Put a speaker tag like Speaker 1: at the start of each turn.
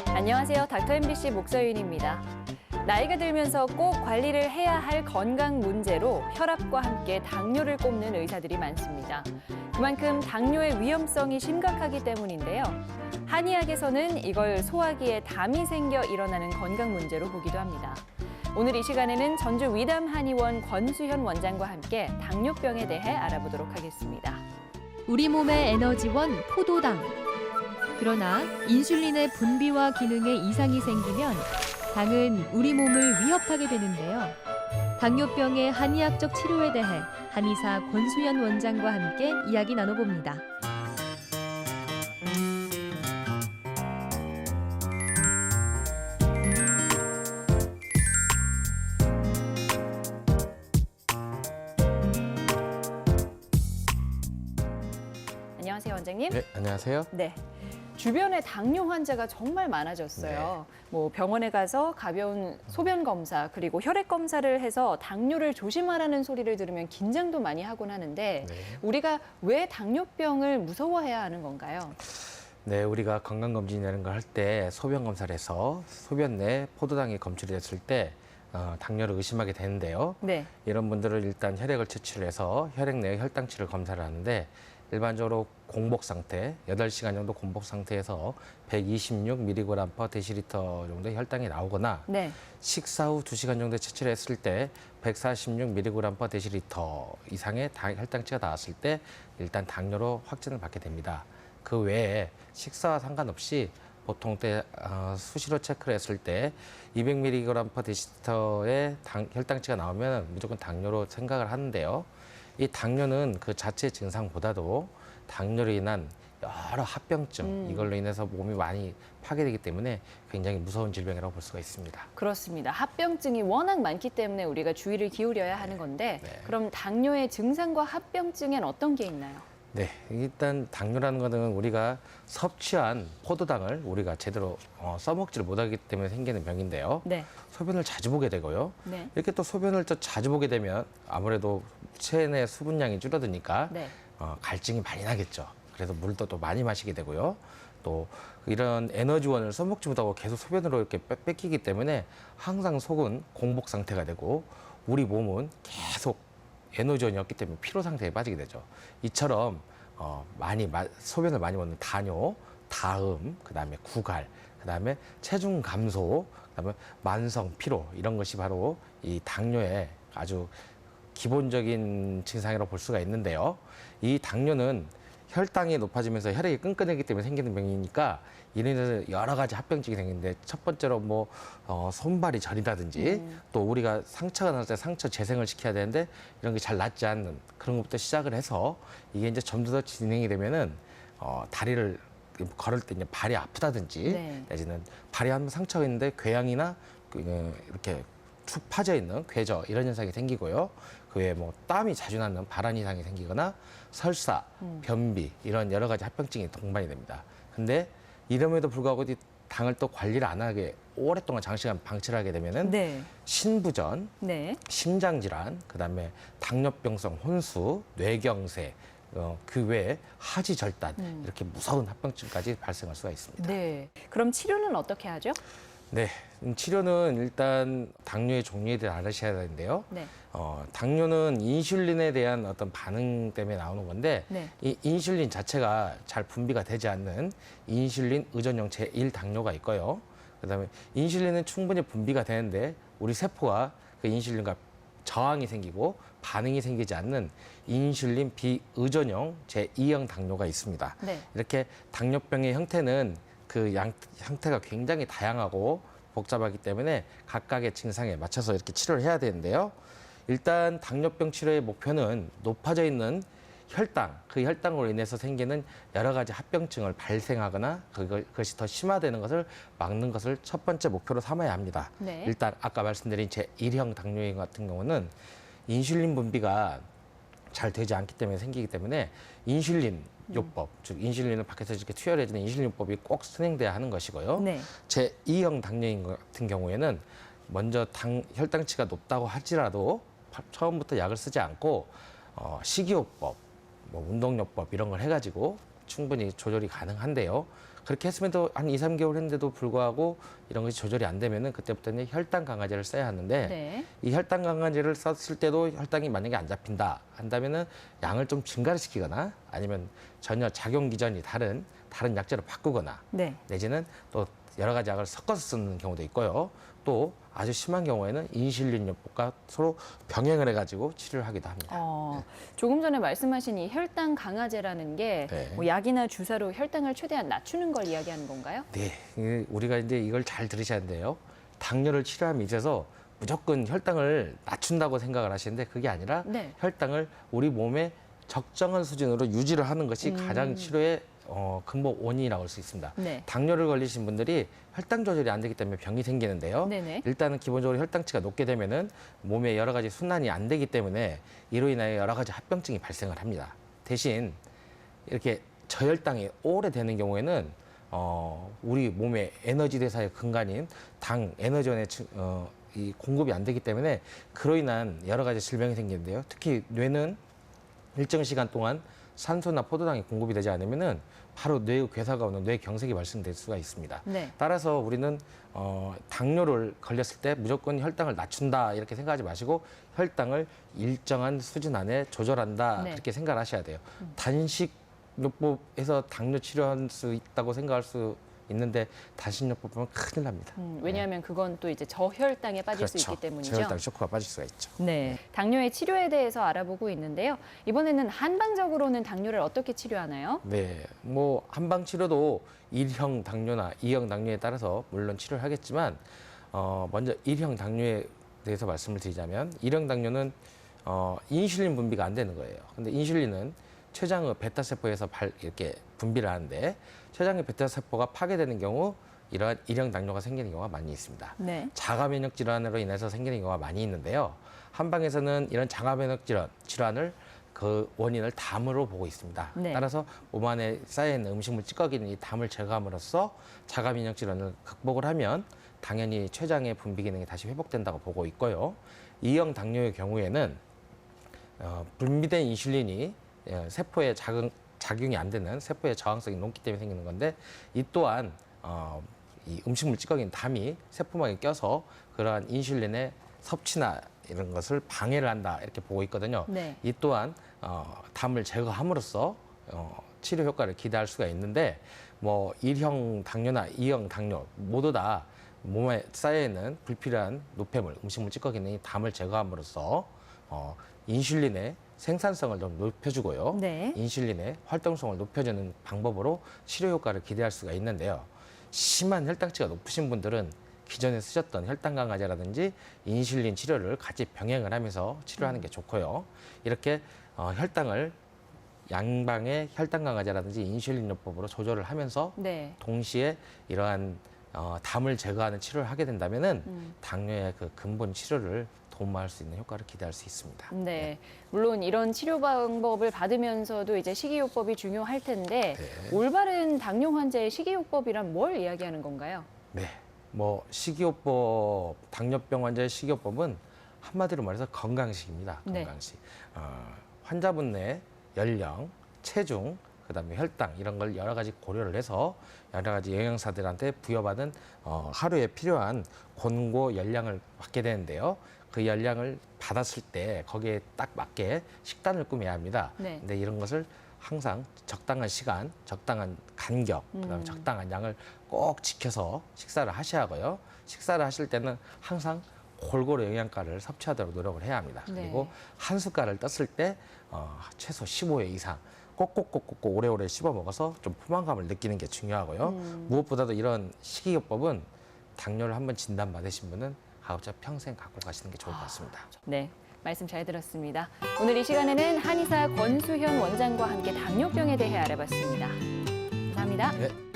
Speaker 1: 안녕하세요. 닥터 MBC 목서윤입니다. 나이가 들면서 꼭 관리를 해야 할 건강 문제로 혈압과 함께 당뇨를 꼽는 의사들이 많습니다. 그만큼 당뇨의 위험성이 심각하기 때문인데요. 한의학에서는 이걸 소화기에 담이 생겨 일어나는 건강 문제로 보기도 합니다. 오늘 이 시간에는 전주 위담 한의원 권수현 원장과 함께 당뇨병에 대해 알아보도록 하겠습니다.
Speaker 2: 우리 몸의 에너지원 포도당. 그러나 인슐린의 분비와 기능에 이상이 생기면 당은 우리 몸을 위협하게 되는데요. 당뇨병의 한의학적 치료에 대해 한의사 권수현 원장과 함께 이야기 나눠봅니다.
Speaker 1: 안녕하세요, 원장님.
Speaker 3: 네, 안녕하세요.
Speaker 1: 네. 주변에 당뇨 환자가 정말 많아졌어요. 뭐 병원에 가서 가벼운 소변 검사 그리고 혈액 검사를 해서 당뇨를 조심하라는 소리를 들으면 긴장도 많이 하곤 하는데 우리가 왜 당뇨병을 무서워해야 하는 건가요?
Speaker 3: 네, 우리가 건강검진이라는 걸 할 때 소변 검사를 해서 소변 내 포도당이 검출이 됐을 때 당뇨를 의심하게 되는데요.
Speaker 1: 네.
Speaker 3: 이런 분들을 일단 혈액을 채취를 해서 혈액 내 혈당치를 검사를 하는데 일반적으로 공복 상태, 8시간 정도 공복 상태에서 126mg/dL 정도의 혈당이 나오거나
Speaker 1: 네.
Speaker 3: 식사 후 2시간 정도 채취를 했을 때 146mg/dL 이상의 혈당치가 나왔을 때 일단 당뇨로 확진을 받게 됩니다. 그 외에 식사와 상관없이 보통 때 수시로 체크를 했을 때 200mg/dL의 혈당치가 나오면 무조건 당뇨로 생각을 하는데요. 이 당뇨는 그 자체 증상보다도 당뇨로 인한 여러 합병증, 이걸로 인해서 몸이 많이 파괴되기 때문에 굉장히 무서운 질병이라고 볼 수가 있습니다.
Speaker 1: 그렇습니다. 합병증이 워낙 많기 때문에 우리가 주의를 기울여야 하는 건데 그럼 당뇨의 증상과 합병증엔 어떤 게 있나요?
Speaker 3: 네, 일단 당뇨라는 것은 우리가 섭취한 포도당을 우리가 제대로 써먹지를 못하기 때문에 생기는 병인데요.
Speaker 1: 네.
Speaker 3: 소변을 자주 보게 되고요.
Speaker 1: 네.
Speaker 3: 이렇게 또 소변을 또 자주 보게 되면 아무래도 체내 수분량이 줄어드니까
Speaker 1: 네.
Speaker 3: 갈증이 많이 나겠죠. 그래서 물도 또 많이 마시게 되고요. 또 이런 에너지원을 써먹지 못하고 계속 소변으로 이렇게 뺏기기 때문에 항상 속은 공복 상태가 되고 우리 몸은 계속 에너지원이 없기 때문에 피로 상태에 빠지게 되죠. 이처럼 소변을 많이 먹는 다뇨, 다음, 그다음에 구갈, 그다음에 체중 감소, 그다음에 만성 피로 이런 것이 바로 이 당뇨의 아주 기본적인 증상이라고 볼 수가 있는데요. 이 당뇨는 혈당이 높아지면서 혈액이 끈끈하기 때문에 생기는 병이니까 이래서 여러 가지 합병증이 생기는데 첫 번째로 손발이 저리다든지 또 우리가 상처가 났을 때 상처 재생을 시켜야 되는데 이런 게 잘 낫지 않는 그런 것부터 시작을 해서 이게 이제 점점 더 진행이 되면은 다리를 걸을 때 이제 발이 아프다든지 내지는 발이 한 상처가 있는데 궤양이나 이렇게 축 파져 있는 궤저 이런 현상이 생기고요. 그 외에 땀이 자주 나는 발한 이상이 생기거나 설사, 변비 이런 여러 가지 합병증이 동반이 됩니다. 근데 이름에도 불구하고 이 당을 또 관리를 안 하게 오랫동안 장시간 방치를 하게 되면은 신부전, 심장질환, 그다음에 당뇨병성 혼수, 뇌경색, 그 외에 하지절단 이렇게 무서운 합병증까지 발생할 수가 있습니다.
Speaker 1: 네. 그럼 치료는 어떻게 하죠?
Speaker 3: 네, 치료는 일단 당뇨의 종류에 대해 알으셔야 되는데요. 당뇨는 인슐린에 대한 어떤 반응 때문에 나오는 건데 이 인슐린 자체가 잘 분비가 되지 않는 인슐린 의존형 제1 당뇨가 있고요. 그다음에 인슐린은 충분히 분비가 되는데 우리 세포가 그 인슐린과 저항이 생기고 반응이 생기지 않는 인슐린 비의존형 제2형 당뇨가 있습니다. 이렇게 당뇨병의 형태는 그 형태가 굉장히 다양하고 복잡하기 때문에 각각의 증상에 맞춰서 이렇게 치료를 해야 되는데요. 일단 당뇨병 치료의 목표는 높아져 있는 혈당, 그 혈당으로 인해서 생기는 여러 가지 합병증을 발생하거나 그것이 더 심화되는 것을 막는 것을 첫 번째 목표로 삼아야 합니다. 일단 아까 말씀드린 제1형 당뇨인 같은 경우는 인슐린 분비가 잘 되지 않기 때문에 생기기 때문에 인슐린 요법, 즉 인슐린을 밖에서 이렇게 투여해주는 인슐린 요법이 꼭 순행돼야 하는 것이고요. 제2형 당뇨인 같은 경우에는 먼저 혈당치가 높다고 할지라도 처음부터 약을 쓰지 않고 식이요법, 운동요법 이런 걸 해가지고 충분히 조절이 가능한데요. 그렇게 했음에도 한 2, 3개월 했는데도 불구하고 이런 것이 조절이 안 되면은 그때부터는 혈당 강화제를 써야 하는데
Speaker 1: 네.
Speaker 3: 이 혈당 강화제를 썼을 때도 혈당이 만약에 안 잡힌다 한다면은 양을 좀 증가를 시키거나 아니면 전혀 작용 기전이 다른 약제로 바꾸거나
Speaker 1: 네.
Speaker 3: 내지는 또 여러 가지 약을 섞어서 쓰는 경우도 있고요. 또 아주 심한 경우에는 인슐린요법과 서로 병행을 해가지고 치료를 하기도 합니다.
Speaker 1: 조금 전에 말씀하신 이 혈당 강화제라는 게
Speaker 3: 네.
Speaker 1: 뭐 약이나 주사로 혈당을 최대한 낮추는 걸 이야기하는 건가요?
Speaker 3: 네, 우리가 이제 이걸 잘 들으셔야 돼요. 당뇨를 치료함에 있어서 무조건 혈당을 낮춘다고 생각을 하시는데 그게 아니라
Speaker 1: 네.
Speaker 3: 혈당을 우리 몸에 적정한 수준으로 유지를 하는 것이 가장 치료의 근본 원인이라고 할 수 있습니다.
Speaker 1: 네.
Speaker 3: 당뇨를 걸리신 분들이 혈당 조절이 안 되기 때문에 병이 생기는데요.
Speaker 1: 네네.
Speaker 3: 일단은 기본적으로 혈당치가 높게 되면은 몸에 여러 가지 순환이 안 되기 때문에 이로 인하여 여러 가지 합병증이 발생을 합니다. 대신 이렇게 저혈당이 오래 되는 경우에는 우리 몸의 에너지 대사의 근간인 당, 에너지원의 이 공급이 안 되기 때문에 그로 인한 여러 가지 질병이 생기는데요. 특히 뇌는 일정 시간 동안 산소나 포도당이 공급이 되지 않으면은 바로 뇌의 괴사가 오는 뇌경색이 발생될 수가 있습니다.
Speaker 1: 네.
Speaker 3: 따라서 우리는 당뇨를 걸렸을 때 무조건 혈당을 낮춘다 이렇게 생각하지 마시고 혈당을 일정한 수준 안에 조절한다
Speaker 1: 네.
Speaker 3: 그렇게 생각을 하셔야 돼요. 단식요법에서 당뇨 치료할 수 있다고 생각할 수 있는데 단식요법 보면 큰일 납니다.
Speaker 1: 왜냐하면 그건 또 이제 저혈당에 빠질 수 있기 때문이죠.
Speaker 3: 저혈당 쇼크가 빠질 수가 있죠.
Speaker 1: 네. 당뇨의 치료에 대해서 알아보고 있는데요. 이번에는 한방적으로는 당뇨를 어떻게 치료하나요?
Speaker 3: 네, 뭐 한방 치료도 1형 당뇨나 2형 당뇨에 따라서 물론 치료를 하겠지만 먼저 1형 당뇨에 대해서 말씀을 드리자면 1형 당뇨는 인슐린 분비가 안 되는 거예요. 근데 인슐린은 췌장의 베타 세포에서 이렇게 분비를 하는데 췌장의 베타 세포가 파괴되는 경우 이러한 1형 당뇨가 생기는 경우가 많이 있습니다.
Speaker 1: 네.
Speaker 3: 자가 면역 질환으로 인해서 생기는 경우가 많이 있는데요. 한방에서는 이런 자가 면역 질환을 그 원인을 담으로 보고 있습니다.
Speaker 1: 네.
Speaker 3: 따라서 몸 안에 쌓여 있는 음식물 찌꺼기는 이 담을 제거함으로써 자가 면역 질환을 극복을 하면 당연히 췌장의 분비 기능이 다시 회복된다고 보고 있고요. 2형 당뇨의 경우에는 분비된 인슐린이 세포에 작용이 안 되는 세포의 저항성이 높기 때문에 생기는 건데 이 또한 이 음식물 찌꺼기인 담이 세포막에 껴서 그러한 인슐린의 섭취나 이런 것을 방해를 한다 이렇게 보고 있거든요.
Speaker 1: 네.
Speaker 3: 이 또한 담을 제거함으로써 치료 효과를 기대할 수가 있는데 뭐 1형 당뇨나 2형 당뇨 모두 다 몸에 쌓여 있는 불필요한 노폐물, 음식물 찌꺼기는 이 담을 제거함으로써 인슐린의 생산성을 좀 높여주고요.
Speaker 1: 네.
Speaker 3: 인슐린의 활동성을 높여주는 방법으로 치료 효과를 기대할 수가 있는데요. 심한 혈당치가 높으신 분들은 기존에 쓰셨던 혈당 강화제라든지 인슐린 치료를 같이 병행을 하면서 치료하는 게 좋고요. 이렇게 혈당을 양방의 혈당 강화제라든지 인슐린요법으로 조절을 하면서
Speaker 1: 네.
Speaker 3: 동시에 이러한 담을 제거하는 치료를 하게 된다면은 당뇨의 그 근본 치료를 도모할 수 있는 효과를 기대할 수 있습니다.
Speaker 1: 네. 물론 이런 치료 방법을 받으면서도 이제 식이요법이 중요할 텐데
Speaker 3: 네.
Speaker 1: 올바른 당뇨 환자의 식이요법이란 뭘 이야기하는 건가요?
Speaker 3: 네, 뭐 식이요법, 당뇨병 환자의 식이요법은 한마디로 말해서 건강식입니다.
Speaker 1: 네.
Speaker 3: 건강식. 환자분 내 연령, 체중, 그다음에 혈당 이런 걸 여러 가지 고려를 해서 여러 가지 영양사들한테 부여받은 하루에 필요한 권고 열량을 받게 되는데요. 그 열량을 받았을 때 거기에 딱 맞게 식단을 꾸며야 합니다.
Speaker 1: 네.
Speaker 3: 근데 이런 것을 항상 적당한 시간, 적당한 간격, 그다음에 적당한 양을 꼭 지켜서 식사를 하셔야 하고요. 식사를 하실 때는 항상 골고루 영양가를 섭취하도록 노력을 해야 합니다.
Speaker 1: 네.
Speaker 3: 그리고 한 숟갈을 떴을 때 최소 15회 이상 꼭꼭꼭꼭 오래오래 씹어 먹어서 좀 포만감을 느끼는 게 중요하고요. 무엇보다도 이런 식이요법은 당뇨를 한번 진단받으신 분은 가급적 평생 갖고 가시는 게 좋을 것 같습니다.
Speaker 1: 네. 말씀 잘 들었습니다. 오늘 이 시간에는 한의사 권수현 원장과 함께 당뇨병에 대해 알아봤습니다. 감사합니다.
Speaker 3: 네.